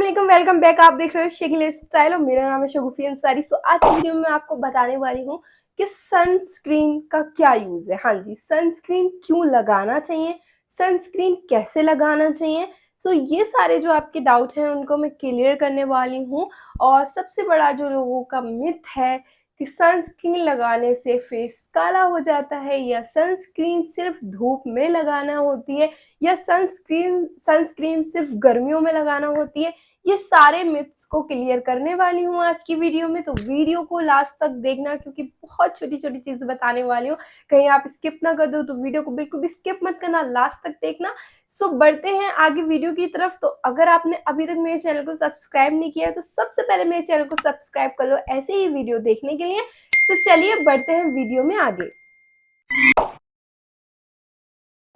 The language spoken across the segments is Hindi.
वालेकुम, वेलकम बैक। आप देख रहे हो शेखिल स्टाइल और मेरा नाम है शगुफी अंसारी। सो आज की वीडियो में मैं आपको बताने वाली हूँ कि सनस्क्रीन का क्या यूज़ है। हाँ जी, सनस्क्रीन क्यों लगाना चाहिए, सनस्क्रीन कैसे लगाना चाहिए। सो ये सारे जो आपके डाउट हैं उनको मैं क्लियर करने वाली हूँ। और सबसे बड़ा जो लोगों का मिथ है कि सनस्क्रीन लगाने से फेस काला हो जाता है, या सनस्क्रीन सिर्फ धूप में लगाना होती है, या सनस्क्रीन सिर्फ गर्मियों में लगाना होती है, ये सारे मिथ्स को क्लियर करने वाली हूँ आज की वीडियो में। तो वीडियो को लास्ट तक देखना, क्योंकि बहुत छोटी छोटी चीजें बताने वाली हूँ। कहीं आप स्किप ना कर दो तो वीडियो को बिल्कुल भी स्किप मत करना, लास्ट तक देखना। सो बढ़ते हैं आगे वीडियो की तरफ। तो अगर आपने अभी तक मेरे चैनल को सब्सक्राइब नहीं किया है तो सबसे पहले मेरे चैनल को सब्सक्राइब कर लो ऐसे ही वीडियो देखने के लिए। सो चलिए बढ़ते हैं वीडियो में आगे।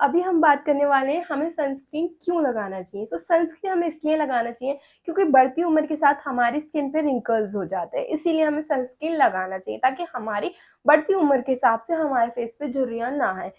अभी हम बात करने वाले हैं हमें सनस्क्रीन क्यों लगाना चाहिए। सो सनस्क्रीन हमें इसलिए लगाना चाहिए क्योंकि बढ़ती उम्र के साथ हमारी स्किन पे रिंकल्स हो जाते हैं, इसीलिए हमें सनस्क्रीन लगाना चाहिए ताकि हमारी बढ़ती उम्र के हिसाब से हमारे फेस पे झुर्रियां ना आए।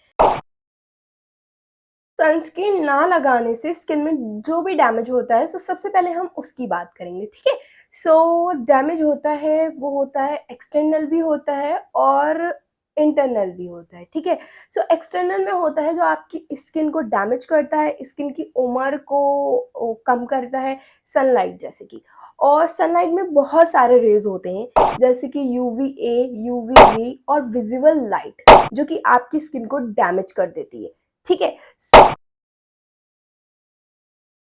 सनस्क्रीन ना लगाने से स्किन में जो भी डैमेज होता है, सो सबसे पहले हम उसकी बात करेंगे, ठीक है। सो डैमेज होता है वो होता है एक्सटर्नल भी होता है और इंटरनल भी होता है, ठीक है। सो एक्सटर्नल में होता है जो आपकी स्किन को डैमेज करता है, स्किन की उम्र को कम करता है, सनलाइट जैसे कि। और सनलाइट में बहुत सारे रेज होते हैं जैसे कि यूवीए, यूवीबी और विजिबल लाइट, जो कि आपकी स्किन को डैमेज कर देती है, ठीक है।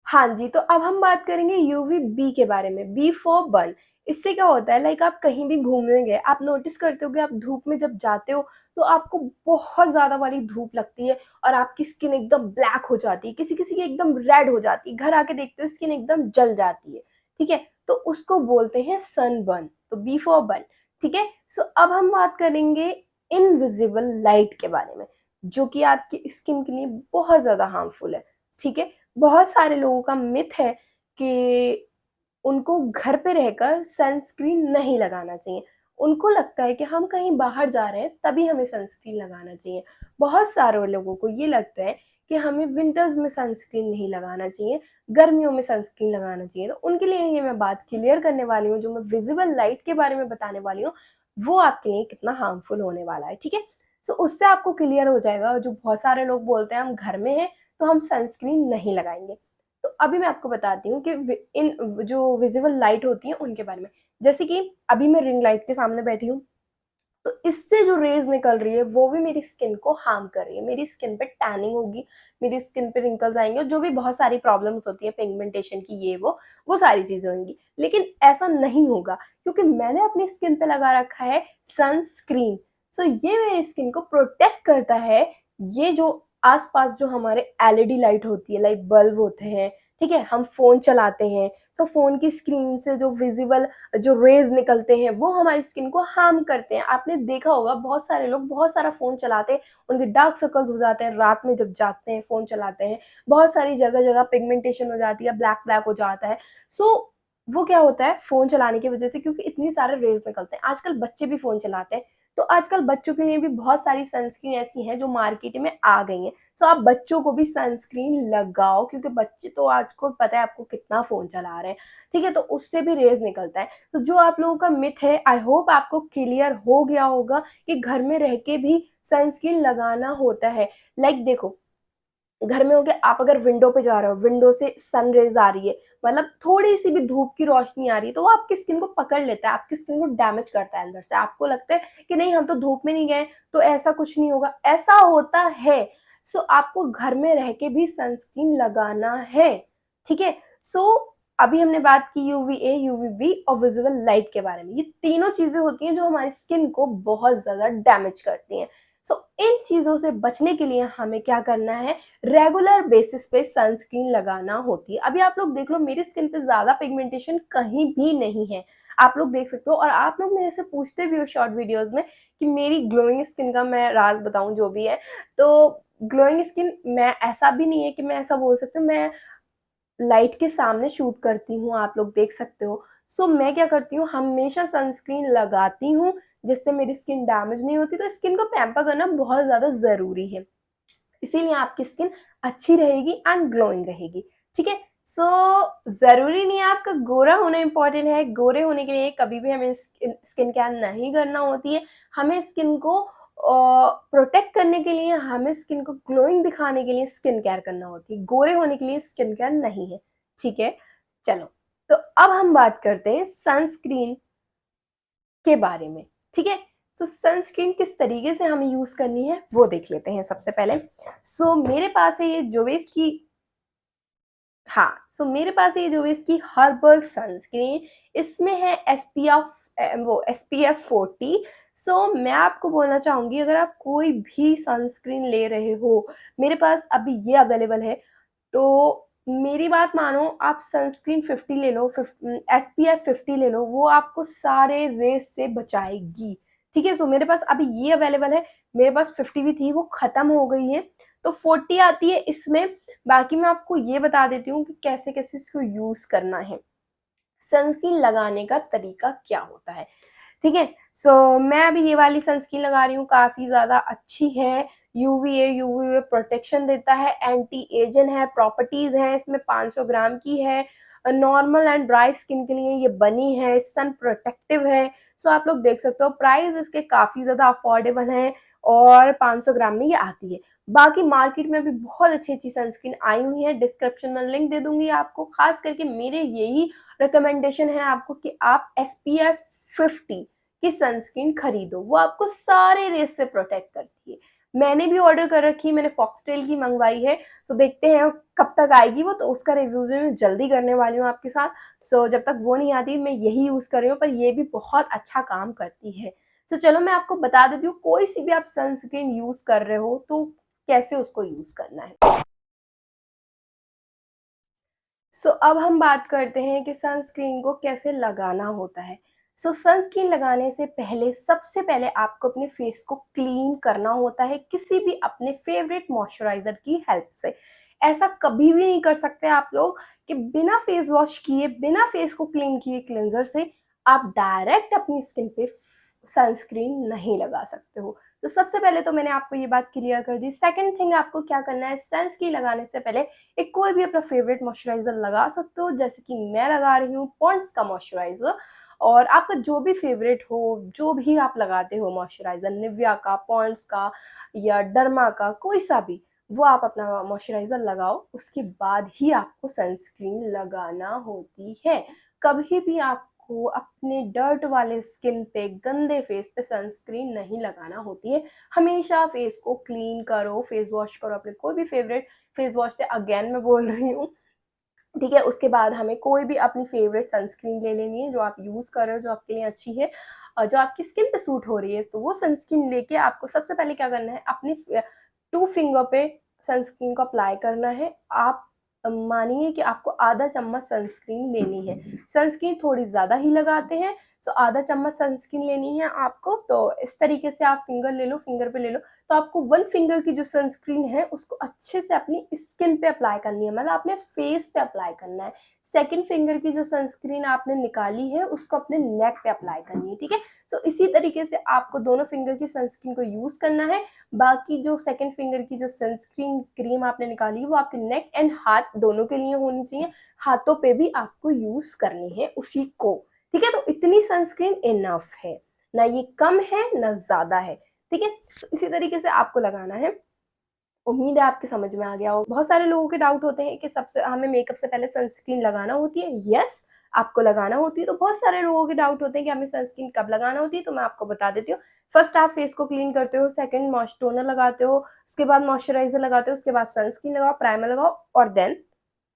हाँ जी, तो अब हम बात करेंगे यूवीबी के बारे में, बी फॉर बर्न। इससे क्या होता है, लाइक आप कहीं भी घूमने गए, आप नोटिस करते हो कि आप धूप में जब जाते हो तो आपको बहुत ज़्यादा वाली धूप लगती है और आपकी स्किन एकदम ब्लैक हो जाती है, किसी-किसी की एकदम रेड हो जाती है, घर आके देखते हो स्किन एकदम जल जाती है, ठीक है? तो उसको बोलते हैं सनबर्न, तो बी फॉर बर्न, ठीक है? सो अब हम बात करेंगे इनविजिबल लाइट के बारे में, जो कि आपकी स्किन के लिए बहुत ज़्यादा हार्मफुल है, ठीक है? बहुत सारे लोगों का मिथ है कि उनको घर पे रहकर सनस्क्रीन नहीं लगाना चाहिए। उनको लगता है कि हम कहीं बाहर जा रहे हैं तभी हमें सनस्क्रीन लगाना चाहिए। बहुत सारे लोगों को ये लगता है कि हमें विंटर्स में सनस्क्रीन नहीं लगाना चाहिए, गर्मियों में सनस्क्रीन लगाना चाहिए। तो उनके लिए ये मैं बात क्लियर करने वाली हूँ, जो मैं विजिबल लाइट के बारे में बताने वाली हूँ, वो आपके लिए कितना हार्मफुल होने वाला है, ठीक है? सो उससे आपको क्लियर हो जाएगा। जो बहुत सारे लोग बोलते हैं हम घर में हैं तो हम सनस्क्रीन नहीं लगाएंगे। तो अभी मैं आपको बताती हूँ कि इन जो विजिबल लाइट होती है उनके बारे में। जैसे कि अभी मैं रिंग लाइट के सामने बैठी हूँ, तो इससे जो रेज निकल रही है वो भी मेरी स्किन को हार्म कर रही है। मेरी स्किन पे टैनिंग होगी, मेरी स्किन पे रिंकल्स आएंगे और जो भी बहुत सारी प्रॉब्लम्स होती है पिगमेंटेशन की, ये वो सारी चीजें होंगी। लेकिन ऐसा नहीं होगा क्योंकि मैंने अपनी स्किन पे लगा रखा है सनस्क्रीन। सो ये मेरी स्किन को प्रोटेक्ट करता है। ये जो आसपास जो हमारे एलईडी लाइट होती है, लाइक बल्ब होते हैं, ठीक है, हम फोन चलाते हैं, तो फोन की स्क्रीन से जो विजिबल जो रेज निकलते हैं वो हमारी स्किन को हार्म करते हैं। आपने देखा होगा बहुत सारे लोग बहुत सारा फोन चलाते हैं, उनके डार्क सर्कल्स हो जाते हैं रात में जब जागते हैं, फोन चलाते हैं, बहुत सारी जगह जगह पिगमेंटेशन हो जाती है, ब्लैक ब्लैक हो जाता है। सो वो क्या होता है फोन चलाने की वजह से, क्योंकि इतनी सारे रेज निकलते हैं। आजकल बच्चे भी फोन चलाते हैं, तो आजकल बच्चों के लिए भी बहुत सारी सनस्क्रीन ऐसी हैं जो मार्केट में आ गई हैं। सो आप बच्चों को भी सनस्क्रीन लगाओ, क्योंकि बच्चे तो आज को पता है आपको कितना फोन चला रहे हैं, ठीक है, तो उससे भी रेज निकलता है। तो जो आप लोगों का मिथ है, आई होप आपको क्लियर हो गया होगा कि घर में रह के भी सनस्क्रीन लगाना होता है। लाइक देखो, घर में हो गया, आप अगर विंडो पे जा रहे हो, विंडो से सन रेज आ रही है, मतलब थोड़ी सी भी धूप की रोशनी आ रही है, तो वो आपकी स्किन को पकड़ लेता है, आपकी स्किन को डैमेज करता है अंदर से। आपको लगता है कि नहीं हम तो धूप में नहीं गए तो ऐसा कुछ नहीं होगा, ऐसा होता है। सो आपको घर में रह के भी सनस्क्रीन लगाना है, ठीक है। सो अभी हमने बात की यूवीए, यूवीबी और विजिबल लाइट के बारे में। ये तीनों चीजें होती हैं जो हमारी स्किन को बहुत ज्यादा डैमेज करती हैं। सो इन चीजों से बचने के लिए हमें क्या करना है, रेगुलर बेसिस पे सनस्क्रीन लगाना होती है। अभी आप लोग देख लो, मेरी स्किन पे ज्यादा पिगमेंटेशन कहीं भी नहीं है, आप लोग देख सकते हो। और आप लोग मेरे से पूछते भी हो शॉर्ट वीडियोस में कि मेरी ग्लोइंग स्किन का मैं राज बताऊं जो भी है। तो ग्लोइंग स्किन, मैं ऐसा भी नहीं है कि मैं ऐसा बोल सकती हूँ मैं लाइट के सामने शूट करती हूँ, आप लोग देख सकते हो। सो मैं क्या करती हूँ, हमेशा सनस्क्रीन लगाती हूँ जिससे मेरी स्किन डैमेज नहीं होती। तो स्किन को पैम्पर करना बहुत ज्यादा जरूरी है, इसीलिए आपकी स्किन अच्छी रहेगी एंड ग्लोइंग रहेगी, ठीक है। सो ज़रूरी नहीं है आपका गोरा होना इम्पोर्टेंट है। गोरे होने के लिए कभी भी हमें स्किन केयर नहीं करना होती है। हमें स्किन को प्रोटेक्ट करने के लिए, हमें स्किन को ग्लोइंग दिखाने के लिए स्किन केयर करना होती है। गोरे होने के लिए स्किन केयर नहीं है, ठीक है? चलो, तो अब हम बात करते हैं सनस्क्रीन के बारे में, ठीक है? तो सनस्क्रीन किस तरीके से हमें यूज़ करनी है, वो देख लेते हैं सबसे पहले। मेरे पास है ये जोवेस की, हाँ, मेरे पास ये जो इसकी हर्बल सनस्क्रीन, इसमें है एसपीएफ 40। मैं आपको बोलना चाहूँगी, अगर आप कोई भी सनस्क्रीन ले रहे हो, मेरे पास अभी ये अवेलेबल है, तो मेरी बात मानो, आप सनस्क्रीन 50 ले लो, एसपीएफ 50 ले लो, वो आपको सारे रेस से बचाएगी, ठीक है? मेरे पास अभी ये अवेलेबल है, मेरे पास 50 भी थी, वो खत्म हो गई है, तो 40 आती है इसमें। बाकी मैं आपको ये बता देती हूँ कि कैसे-कैसे इसको यूज़ करना है। सनस्क्रीन लगाने का तरीका क्या होता है, ठीक है? मैं अभी ये वाली सनस्क्रीन लगा रही हूँ, काफ़ी ज़्यादा अच्छी है, यूवीए प्रोटेक्शन देता है, एंटी एजिंग है, प्रॉपर्टीज़ हैं इसमें, 500 ग्राम की है, नॉर्मल एंड ड्राई स्किन के लिए ये बनी है, सन प्रोटेक्टिव है। आप लोग देख सकते हो, प्राइस इसके काफ़ी ज़्यादा अफोर्डेबल हैं और 500 ग्राम में ये आती है। बाकी मार्केट में भी बहुत अच्छी-अच्छी सनस्क्रीन आई हुई हैं, डिस्क्रिप्शन में लिंक दे दूँगी आपको। ख़ास करके मेरे यही रिकमेंडेशन है आपको कि आप एसपीएफ 50 की सनस्क्रीन खरीदो, वो आपको सारे रेस से प्रोटेक्ट करती है। मैंने भी ऑर्डर कर रखी है, मैंने फॉक्सटेल की मंगवाई है, देखते हैं कब तक आएगी वो, तो उसका रिव्यू भी मैं जल्दी करने वाली हूँ आपके साथ। जब तक वो नहीं आती मैं यही यूज़ कर रही हूँ, पर ये भी बहुत अच्छा काम करती है। चलो मैं आपको बता देती हूँ, कोई सी भी आप सनस्क्रीन यूज़ कर रहे हो तो कैसे उसको यूज़ करना है। अब हम बात करते हैं कि सनस्क्रीन को कैसे लगाना होता है। सनस्क्रीन लगाने से पहले, सबसे पहले आपको अपने फेस को क्लीन करना होता है किसी भी अपने फेवरेट मॉइस्चराइज़र की हेल्प से। ऐसा कभी भी नहीं कर सकते आप लोग कि बिना फेस वॉश किए, बिना फेस को क्लीन किए क्लींजर से आप डायरेक्ट अपनी स्किन पे सनस्क्रीन नहीं लगा सकते हो। सबसे पहले तो मैंने आपको ये बात क्लियर कर दी। सेकंड थिंग, आपको क्या करना है, सनस्क्रीन लगाने से पहले एक कोई भी अपना फेवरेट मॉइस्चराइज़र लगा सकते हो, जैसे कि मैं लगा रही हूँ पॉन्ड्स का मॉइस्चराइज़र, और आपका जो भी फेवरेट हो, जो भी आप लगाते हो मॉइस्चराइज़र, निविया का, पॉन्ड्स का या डर्मा का, कोई सा भी, वो आप अपना मॉइस्चराइज़र लगाओ, उसके बाद ही आपको सनस्क्रीन लगाना होती है। कभी भी आपको अपने डर्ट वाले स्किन पे, गंदे फेस पे सनस्क्रीन नहीं लगाना होती है। हमेशा फेस को क्लीन करो, फेस वॉश करो, अपने कोई भी फेवरेट फेस वॉश से, अगेन मैं बोल रही हूँ, ठीक है? उसके बाद हमें कोई भी अपनी फेवरेट सनस्क्रीन ले लेनी है जो आप यूज़ कर रहे हो, जो आपके लिए अच्छी है, जो आपकी स्किन पे सूट हो रही है, तो वो सनस्क्रीन लेके आपको सबसे पहले क्या करना है, अपनी 2 फिंगर पे सनस्क्रीन को अप्लाई करना है। आप मानिए कि आपको आधा चम्मच सनस्क्रीन लेनी है। सनस्क्रीन थोड़ी ज़्यादा ही लगाते हैं, आधा चम्मच सनस्क्रीन लेनी है आपको, तो इस तरीके से आप फिंगर ले लो, फिंगर पे ले लो। तो आपको 1 फिंगर की जो सनस्क्रीन है उसको अच्छे से अपनी स्किन पे अप्लाई करनी है, मतलब अपने फेस पे अप्लाई करना है। सेकंड फिंगर की जो सनस्क्रीन आपने निकाली है उसको अपने नेक पे अप्लाई करनी है, ठीक है? इसी तरीके से आपको दोनों फिंगर की सनस्क्रीन को यूज़ करना है। बाकी जो सेकंड फिंगर की जो सनस्क्रीन क्रीम आपने निकाली है वो आपके नेक एंड हाथ दोनों के लिए होनी चाहिए। हाथों पे भी आपको यूज़ करनी है उसी को, ठीक है? तो इतनी सनस्क्रीन इनफ है, ना ये कम है ना ज़्यादा है, ठीक है? इसी तरीके से आपको लगाना है। उम्मीद है आपके समझ में आ गया हो। बहुत सारे लोगों के डाउट होते हैं कि सबसे हमें मेकअप से पहले सनस्क्रीन लगाना होती है। यस, आपको लगाना होती है। तो बहुत सारे लोगों के डाउट होते हैं कि हमें सनस्क्रीन कब लगाना होती है, तो मैं आपको बता देती हूँ। फर्स्ट आप फेस को क्लीन करते हो, सेकंड टोनर लगाते हो, उसके बाद मॉइस्चराइज़र लगाते हो, उसके बाद सनस्क्रीन लगाओ, प्राइमर लगाओ और देन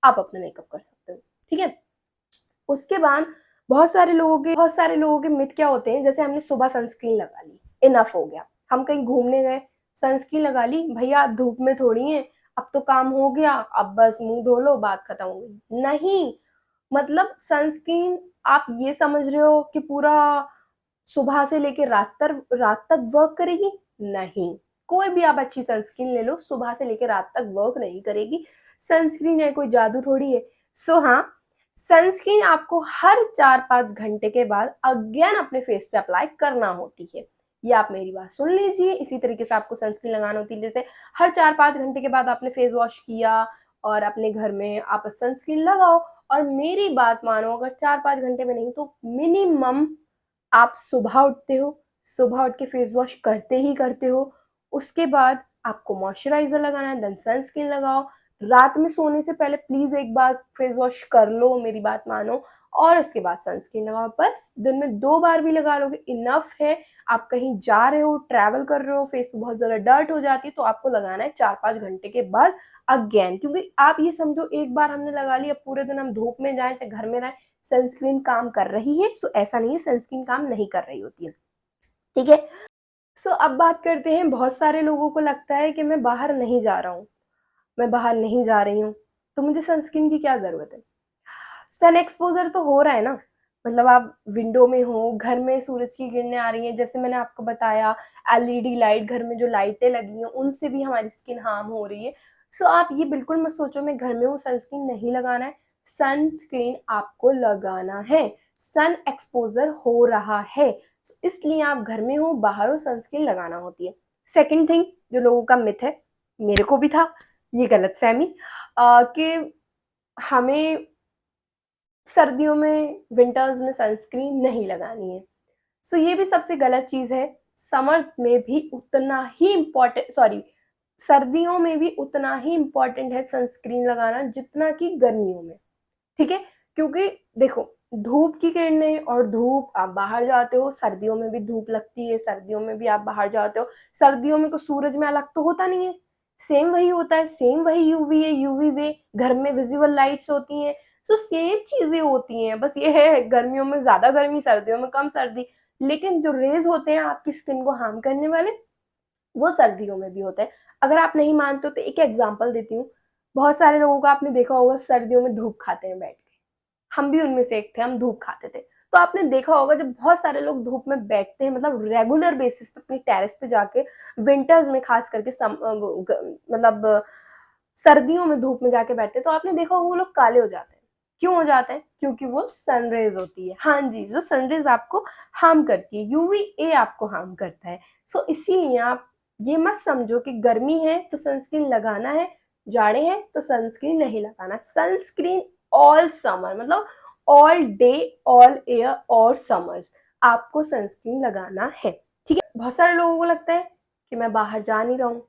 आप अपना मेकअप कर सकते हो, ठीक है? उसके बाद बहुत सारे लोगों के मिथ क्या होते हैं, जैसे हमने सुबह सनस्क्रीन लगा ली, इनफ हो गया। हम कहीं घूमने गए, सनस्क्रीन लगा ली, भैया आप धूप में थोड़ी हैं, अब तो काम हो गया, अब बस मुँह धो लो, बात खत्म हो गई। नहीं, मतलब सनस्क्रीन आप ये समझ रहे हो कि पूरा सुबह से लेके रात तक वर्क करेगी? नहीं, कोई भी आप अच्छी सनस्क्रीन ले लो, सुबह से लेके रात तक वर्क नहीं करेगी। सनस्क्रीन है कोई जादू थोड़ी है। हाँ, सनस्क्रीन आपको हर 4-5 घंटे के बाद अगेन अपने फेस पे अप्लाई करना होती है। ये आप मेरी बात सुन लीजिए, इसी तरीके से आपको सनस्क्रीन लगाना होती है। जैसे हर 4-5 घंटे के बाद आपने फेस वॉश किया और अपने घर में आप सनस्क्रीन लगाओ। और मेरी बात मानो, अगर 4-5 घंटे में नहीं तो मिनिमम आप सुबह उठते हो, सुबह उठ के फेस वॉश करते ही करते हो, उसके बाद आपको मॉइस्चराइज़र लगाना है, देन सनस्क्रीन लगाओ। रात में सोने से पहले प्लीज़ एक बार फेस वॉश कर लो, मेरी बात मानो, और उसके बाद सनस्क्रीन लगाओ। बस दिन में 2 बार भी लगा लोगे इनफ है। आप कहीं जा रहे हो, ट्रैवल कर रहे हो, फेस पे बहुत ज़्यादा डर्ट हो जाती है तो आपको लगाना है 4-5 घंटे के बाद अगेन, क्योंकि आप ये समझो एक बार हमने लगा ली, अब पूरे दिन हम धूप में जाएँ चाहे घर में रहें, सनस्क्रीन काम कर रही है। सो ऐसा नहीं है सनस्क्रीन काम नहीं कर रही होती है, ठीक है? सो अब बात करते हैं, बहुत सारे लोगों को लगता है कि मैं बाहर नहीं जा रहा हूँ, मैं बाहर नहीं जा रही हूँ, तो मुझे सनस्क्रीन की क्या ज़रूरत है? सन एक्सपोज़र तो हो रहा है ना, मतलब आप विंडो में हो, घर में सूरज की किरणें आ रही हैं, जैसे मैंने आपको बताया एलईडी लाइट, घर में जो लाइटें लगी हैं, उनसे भी हमारी स्किन हार्म हो रही है। सो आप ये बिल्कुल मत सोचो मैं घर में हूँ, सनस्क्रीन नहीं लगाना है, सनस्क्रीन आपको लगाना है, सन एक्सपोज़र हो रहा है, इसलिए आप घर में हो, बाहर हो, सनस्क्रीन लगाना होती है। सेकंड थिंग जो लोगों का मिथ है, मेरे को भी था ये गलतफ़हमी कि हमें सर्दियों में, विंटर्स में सनस्क्रीन नहीं लगानी है। सो ये भी सबसे गलत चीज़ है। समर्स में भी उतना ही सर्दियों में भी उतना ही इम्पोर्टेंट है सनस्क्रीन लगाना जितना कि गर्मियों में, ठीक है? क्योंकि देखो, धूप की किरणें और धूप, आप बाहर जाते हो, सर्दियों में भी धूप लगती है, सर्दियों में भी आप बाहर जाते हो। सर्दियों में कोई सूरज में अलग तो होता नहीं है, सेम वही होता है, सेम वही यूवीए, यूवी रे, घर में विज़िबल लाइट्स होती हैं, सो सेम चीज़ें होती हैं। बस ये है गर्मियों में ज़्यादा गर्मी, सर्दियों में कम सर्दी, लेकिन जो रेज़ होते हैं आपकी स्किन को हार्म करने वाले, वो सर्दियों में भी होते हैं। अगर आप नहीं मानते हो तो एक एग्ज़ाम्पल देती हूँ। बहुत सारे लोगों को आपने देखा होगा सर्दियों में धूप खाते हैं बैठ के। हम भी उनमें से एक थे, हम धूप खाते थे। तो आपने देखा होगा जब बहुत सारे लोग धूप में बैठते हैं, मतलब रेगुलर बेसिस पे अपनी टेरेस पे जाके, विंटर्स में खास करके सर्दियों में धूप में जाके बैठते हैं, तो आपने देखा होगा वो लोग काले हो जाते हैं। क्यों हो जाते हैं? क्योंकि वो सनरेज़ होती है। हाँ जी, जो सनरेज़ आपको हार्म करती है, यूवीए आपको हार्म करता है। सो इसीलिए आप ये मत समझो कि गर्मी है तो सनस्क्रीन लगाना है, जाड़े हैं तो सनस्क्रीन नहीं लगाना। सनस्क्रीन ऑल समर, मतलब ऑल डे, ऑल ईयर और समर्स आपको सनस्क्रीन लगाना है, ठीक है? बहुत सारे लोगों को लगता है कि मैं बाहर जा नहीं रहा हूँ,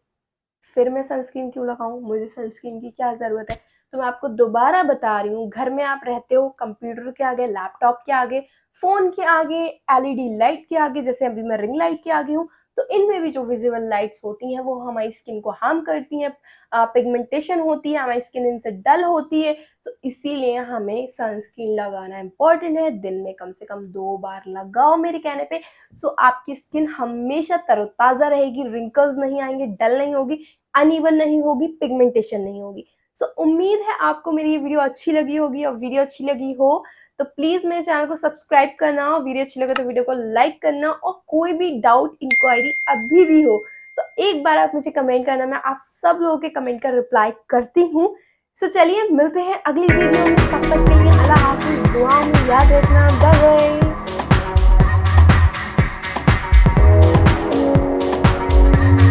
फिर मैं सनस्क्रीन क्यों लगाऊँ? मुझे सनस्क्रीन की क्या ज़रूरत है? तो मैं आपको दोबारा बता रही हूँ, घर में आप रहते हो, कंप्यूटर के आगे, लैपटॉप के आगे, फ़ोन के आगे, एलईडी लाइट के आगे, जैसे अभी मैं रिंग लाइट के आगे हूँ, तो इनमें भी जो विज़िबल लाइट्स होती हैं, वो हमारी स्किन को हार्म करती हैं, पिगमेंटेशन होती है, हमारी स्किन इनसे डल होती है, तो इसीलिए हमें सनस्क्रीन लगाना इम्पोर्टेंट है। दिन में कम से कम 2 बार लगाओ मेरे कहने पे, सो आपकी स्किन हमेशा तरोताज़ा रहेगी, रिंकल्स नहीं आएँगे, डल नहीं होगी, अनइवन नहीं होगी, पिगमेंटेशन नहीं होगी। सो उम्मीद है आपको मेरी ये वीडियो अच्छी लगी होगी, और वीडियो अच्छी लगी हो तो प्लीज़ मेरे चैनल को सब्सक्राइब करना, वीडियो अच्छी लगे तो वीडियो को लाइक करना, और कोई भी डाउट, इंक्वायरी अभी भी हो तो एक बार आप मुझे कमेंट करना, मैं आप सब लोगों के कमेंट का रिप्लाई करती हूँ। सो चलिए मिलते हैं अगली वीडियो में, तब तक के लिए अल्लाह हाफ़िज़, दुआओं में याद रखना, बाय बाय।